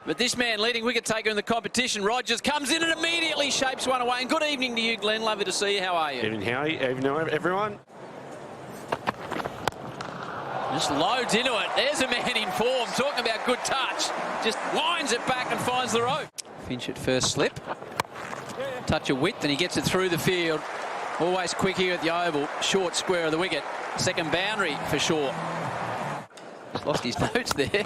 But this man leading wicket taker in the competition, Rogers, comes in and immediately shapes one away. And good evening to you, Glenn. Lovely to see you. How are you? Evening, Howie. Evening, everyone. Just loads into it. There's a man in form. Talking about good touch. Just winds it back and finds the rope. Finch at first slip. Touch of width and he gets it through the field. Always quick here at the Oval. Short square of the wicket. Second boundary for Short. He's lost his notes there.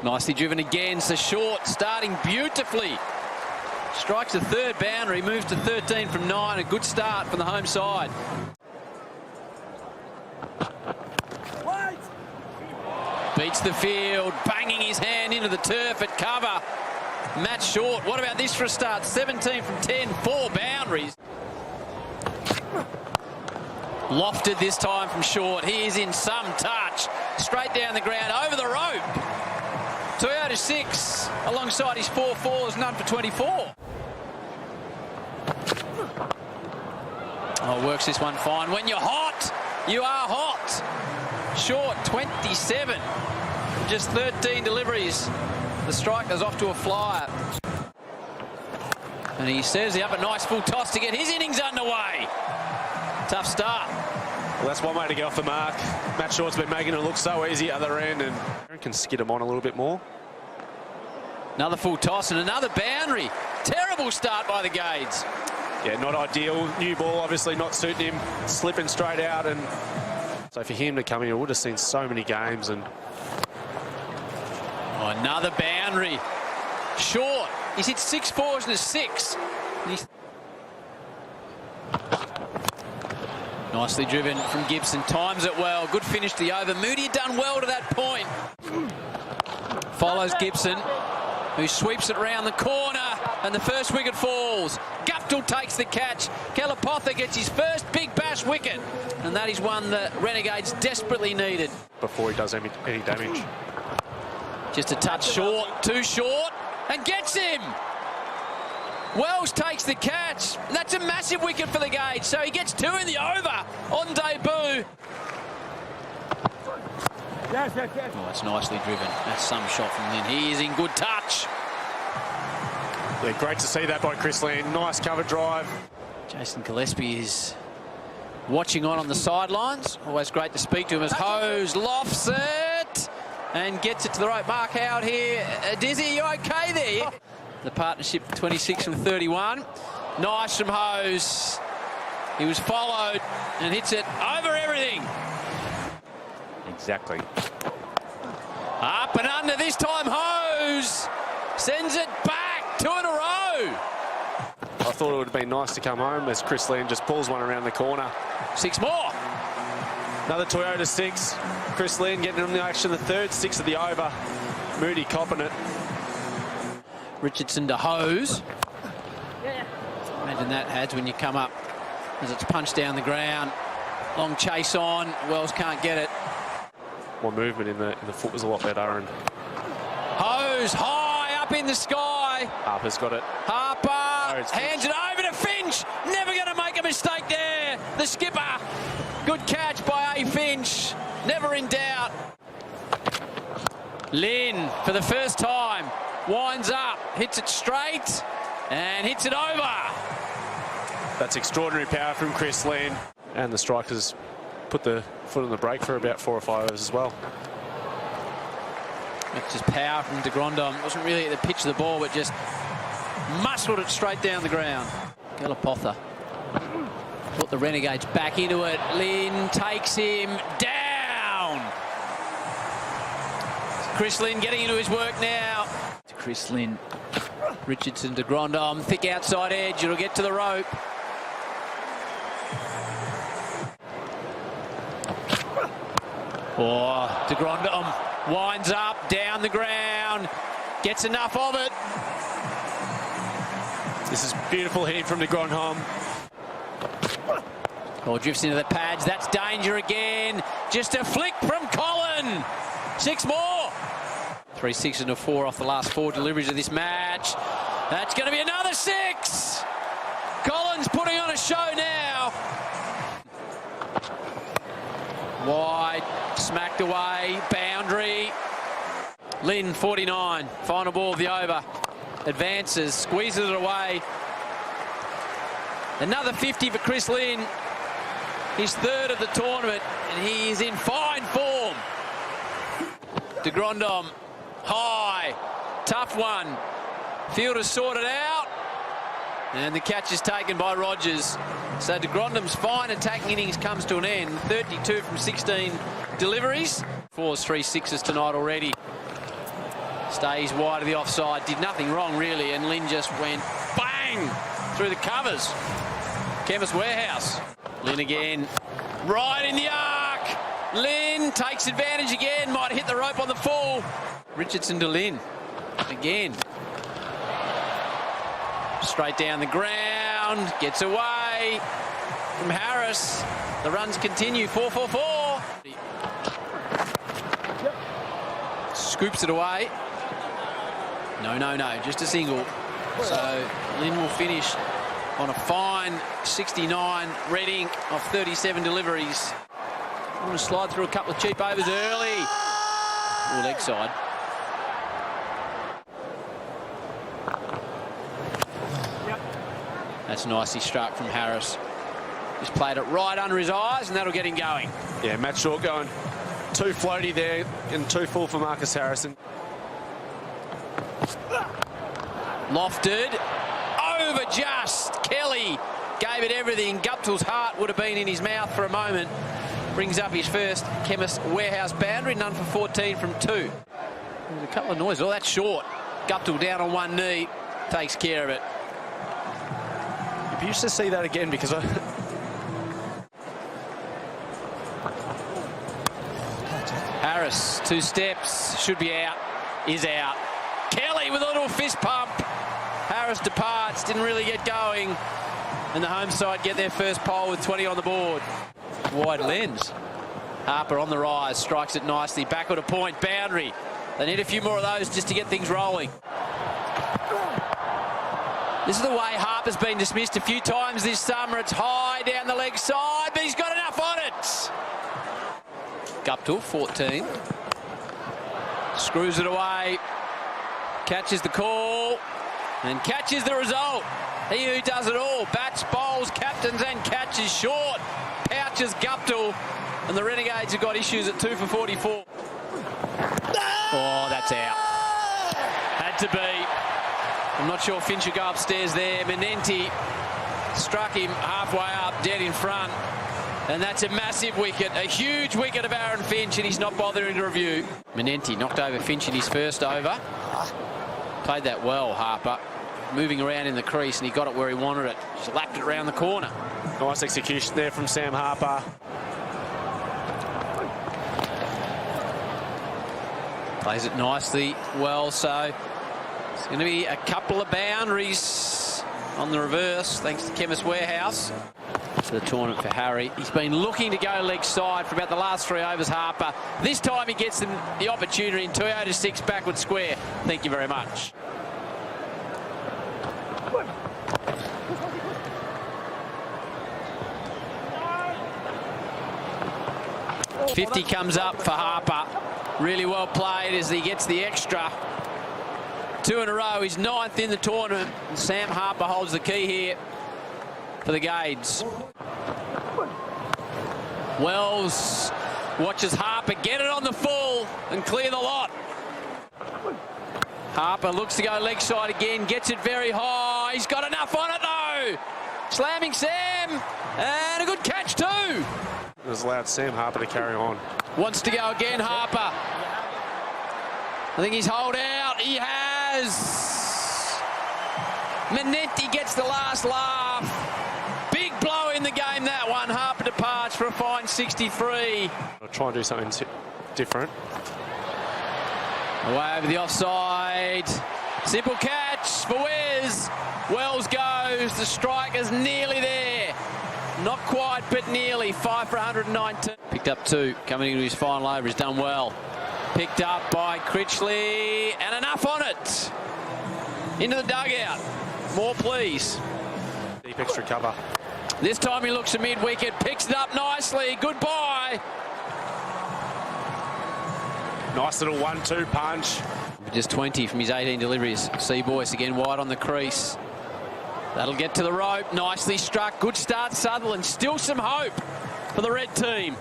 Nicely driven again. So Short starting beautifully. Strikes the third boundary. Moves to 13 from 9. A good start from the home side. Beats the field, banging his hand into the turf at cover. Matt Short, what about this for a start? 17 from 10, 4 boundaries. Lofted this time from Short. He is in some touch. Straight down the ground, over the rope. Toyota 6, alongside his 4 fours, none for 24. Oh, works this one fine. When you're hot, you are hot. Short, 27. Just 13 deliveries. The striker's off to a flyer. And he serves up a nice full toss to get his innings underway. Tough start. Well, that's one way to get off the mark. Matt Short's been making it look so easy at the other end and can skid him on a little bit more. Another full toss and another boundary. Terrible start by the Gades. Yeah, not ideal. New ball obviously not suiting him. Slipping straight out, and so for him to come in, we would have seen so many games. And oh, another boundary. Short. He's hit 6 fours and a 6. Nicely driven from Gibson. Times it well. Good finish to the over. Moody had done well to that point. Follows Gibson, who sweeps it round the corner, and the first wicket falls. Guptill takes the catch. Kalapotha gets his first big bash wicket, and that is one that Renegades desperately needed. Before he does any damage. Just a touch short, too short, and gets him. Wells takes the catch. That's a massive wicket for the Gades, so he gets 2 in the over on debut. Oh, it's nicely driven. That's some shot from Lynn. He is in good touch. Yeah, great to see that by Chris Lynn. Nice cover drive. Jason Gillespie is watching on the sidelines. Always great to speak to him as Hose lofts it and gets it to the right. Mark Howard here. Dizzy, are you okay there? The partnership 26 from 31. Nice from Hose. He was followed and hits it over everything. Exactly. Up and under this time, Hose sends it back, 2 in a row. I thought it would have been nice to come home as Chris Lynn just pulls one around the corner. 6 more. Another Toyota 6. Chris Lynn getting in the action, the third 6 of the over. Moody copping it. Richardson to Hose. Imagine that, Hads, when you come up as it's punched down the ground. Long chase on. Wells can't get it. More movement in the foot was a lot better. And Hose high up in the sky. Harper's got it. Harper hands it over to Finch. Never going to make a mistake there. The skipper. Good catch by A. Finch. Never in doubt. Lynn, for the first time, winds up, hits it straight, and hits it over. That's extraordinary power from Chris Lynn. And the strikers put the foot on the brake for about 4 or 5 overs as well. It's just power from de Grandhomme. It wasn't really at the pitch of the ball, but just muscled it straight down the ground. Kalapotha put the Renegades back into it. Lynn takes him down. Chris Lynn getting into his work now. To Chris Lynn. Richardson to Grandhomme. Thick outside edge. It'll get to the rope. Oh, de Grandhomme winds up, down the ground, gets enough of it. This is beautiful hitting from de Grandhomme. Oh, drifts into the pads. That's danger again. Just a flick from Colin. 6 more. 3 6 and a 4 off the last 4 deliveries of this match. That's going to be another 6. Collins putting on a show now. Wide, smacked away, boundary. Lynn, 49. Final ball of the over. Advances, squeezes it away. Another 50 for Chris Lynn. His third of the tournament, and he is in fine form. De Grandhomme, high, tough one. Fielder's sorted out, and the catch is taken by Rogers. So De Grandhomme's fine attacking innings comes to an end. 32 from 16 deliveries. 4s, 3 6s tonight already. Stays wide of the offside. Did nothing wrong, really, and Lynn just went bang through the covers. Chemist Warehouse. Lynn again. Right in the arc. Lynn takes advantage again. Might hit the rope on the full. Richardson to Lynn. Again. Straight down the ground. Gets away from Harris. The runs continue. 4-4-4. Scoops it away. No. Just a single. So Lynn will finish on a fine 69 red ink of 37 deliveries. I'm going to slide through a couple of cheap overs early. Or leg side. That's nicely struck from Harris. Just played it right under his eyes, and that'll get him going. Yeah, Matt Short going too floaty there and too full for Marcus Harrison. Lofted. Over just. Kelly gave it everything. Guptill's heart would have been in his mouth for a moment. Brings up his first Chemist Warehouse boundary. None for 14 from 2. There's a couple of noises. Oh, that's short. Guptill down on one knee. Takes care of it. If you used to see that again, because Harris, 2 steps. Should be out. Is out. Kelly with a little fist pump. Harris departs, didn't really get going, and the home side get their first pole with 20 on the board. Wide lens. Harper on the rise, strikes it nicely. Backward a point, boundary. They need a few more of those just to get things rolling. This is the way Harper's been dismissed a few times this summer. It's high down the leg side, but he's got enough on it. Guptill, 14. Screws it away. Catches the call. And catches the result. He who does it all. Bats, bowls, captains and catches short. Pouches Guptill. And the Renegades have got issues at 2 for 44. Oh, that's out. Had to be. I'm not sure Finch would go upstairs there. Menenti struck him halfway up, dead in front. And that's a massive wicket. A huge wicket of Aaron Finch, and he's not bothering to review. Menenti knocked over Finch in his first over. Played that well, Harper. Moving around in the crease, and he got it where he wanted it. Just lapped it around the corner. Nice execution there from Sam Harper. Plays it nicely well, so it's going to be a couple of boundaries on the reverse, thanks to Chemist Warehouse. For the tournament for Harry. He's been looking to go leg side for about the last 3 overs, Harper. This time he gets the opportunity in 2-6 backward square. Thank you very much. 50 comes up for Harper. Really well played as he gets the extra. 2 in a row. He's 9th in the tournament. And Sam Harper holds the key here for the Gades. Wells watches Harper get it on the full and clear the lot. Harper looks to go leg side again, gets it very high. He's got enough on it though. Slamming Sam, and a good catch too. It has allowed Sam Harper to carry on. Wants to go again, Harper. I think he's holed out. He has. Menenti gets the last laugh. Big blow in the game, that one. Harper departs for a fine 63. I'll try and do something different. Away over the offside. Simple catch for Wes. Wells goes. The strike is nearly there. Not quite, but nearly. 5 for 119. Picked up 2. Coming into his final over. He's done well. Picked up by Critchley. And enough on it. Into the dugout. More, please. Deep extra cover. This time he looks to mid-wicket. Picks it up nicely. Goodbye. Nice little 1-2 punch. Just 20 from his 18 deliveries. See Boyce again wide on the crease. That'll get to the rope. Nicely struck. Good start, Sutherland. Still some hope for the red team.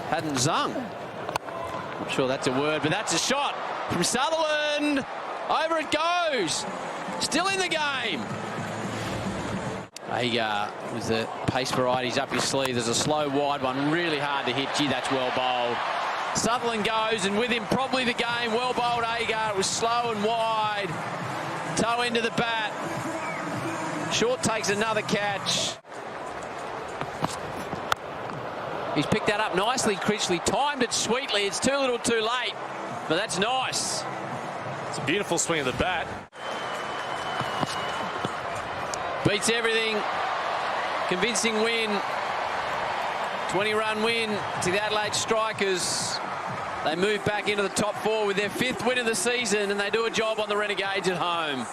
Hadn't zung. Not sure that's a word, but that's a shot from Sutherland. Over it goes. Still in the game. Agar with the pace varieties up his sleeve. There's a slow wide one, really hard to hit. Gee, that's well bowled. Sutherland goes, and with him probably the game. Well bowled Agar. It was slow and wide. Toe into the bat. Short takes another catch. He's picked that up nicely. Critchley timed it sweetly. It's too little too late, but that's nice. It's a beautiful swing of the bat. Beats everything. Convincing win. 20-run win to the Adelaide Strikers. They move back into the top 4 with their 5th win of the season, and they do a job on the Renegades at home.